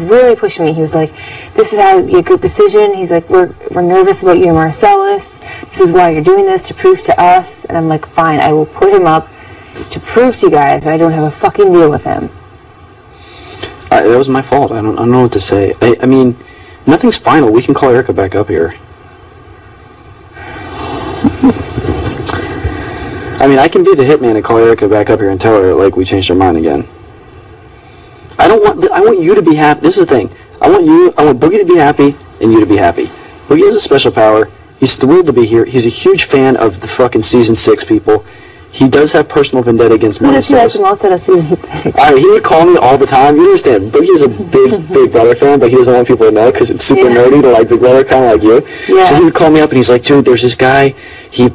really pushed me. He was like, this is how you get a good decision. He's like, we're nervous about you and Marcellus. This is why you're doing this, to prove to us. And I'm like, fine, I will put him up to prove to you guys that I don't have a fucking deal with him. That was my fault. I don't know what to say. I mean, nothing's final. We can call Erica back up here. I mean, I can be the hitman and call Erica back up here and tell her, like, we changed our mind again. I want you to be happy. This is the thing. I want Boogie to be happy and you to be happy. Boogie has a special power. He's thrilled to be here. He's a huge fan of the fucking season 6 people. He does have personal vendetta against Marcellus. What does he like the most out of season 6? He would call me all the time. You understand? Boogie is a big Brother fan, but he doesn't want people to know because it's super nerdy to like Big Brother, kind of like you. Yeah. So he would call me up and he's like, dude, there's this guy. He's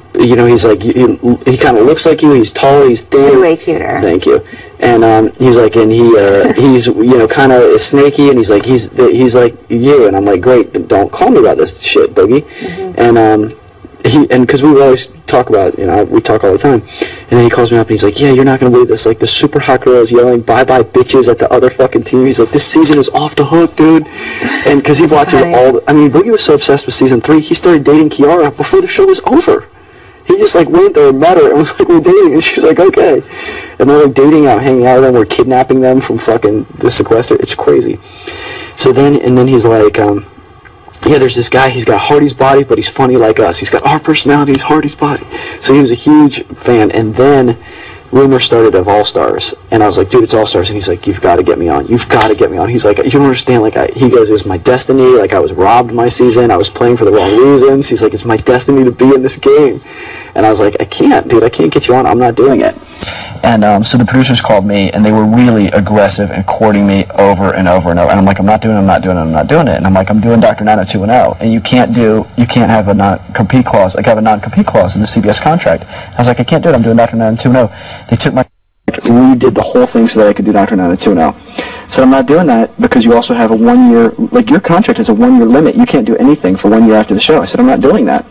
like, he kind of looks like you. He's tall. He's thin. You're way cuter. Thank you. And he's like, and he's kind of snaky, and he's like you, and I'm like, great, don't call me about this shit, Boogie. Mm-hmm. And because we would always talk about, we talk all the time, and then he calls me up and he's like, yeah, you're not gonna believe this, like the super hot girl is yelling bye bye bitches at the other fucking team. He's like, this season is off the hook, dude. And because he watches Boogie was so obsessed with season 3, he started dating Kiara before the show was over. He just like went there and met her and was like, we're dating, and she's like, okay. And they're like dating out, hanging out with them, we're kidnapping them from fucking the sequester. It's crazy. So then he's like, yeah, there's this guy, he's got Hardy's body, but he's funny like us. He's got our personalities, Hardy's body. So he was a huge fan, and then rumors started of All-Stars, and I was like, dude, it's All-Stars, and he's like, you've got to get me on. You've got to get me on. He's like, you don't understand, like, he goes, it was my destiny, like, I was robbed my season, I was playing for the wrong reasons. He's like, it's my destiny to be in this game. And I was like, I can't, dude, I can't get you on, I'm not doing it. And so the producers called me, and they were really aggressive and courting me over and over and over. And I'm like, I'm not doing it. And I'm like, I'm doing Dr. 90210. And you can't have a non-compete clause. Like, I have a non-compete clause in the CBS contract. I was like, I can't do it. I'm doing Dr. 90210. They took my contract, redid the whole thing so that I could do Dr. 90210. So I'm not doing that because you also have a 1 year, like, your contract has a 1 year limit. You can't do anything for 1 year after the show. I said, I'm not doing that.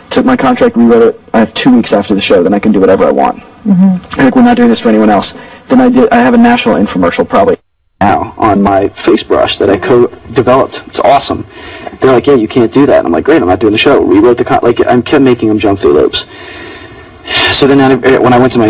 Took my contract, rewrote it. I have 2 weeks after the show, then I can do whatever I want. Mm-hmm. Like, we're not doing this for anyone else. Then I have a national infomercial probably now on my face brush that I co-developed. It's awesome. They're like, yeah, you can't do that. And I'm like, great, I'm not doing the show. Rewrote the I kept making them jump through loops. So then when I went to my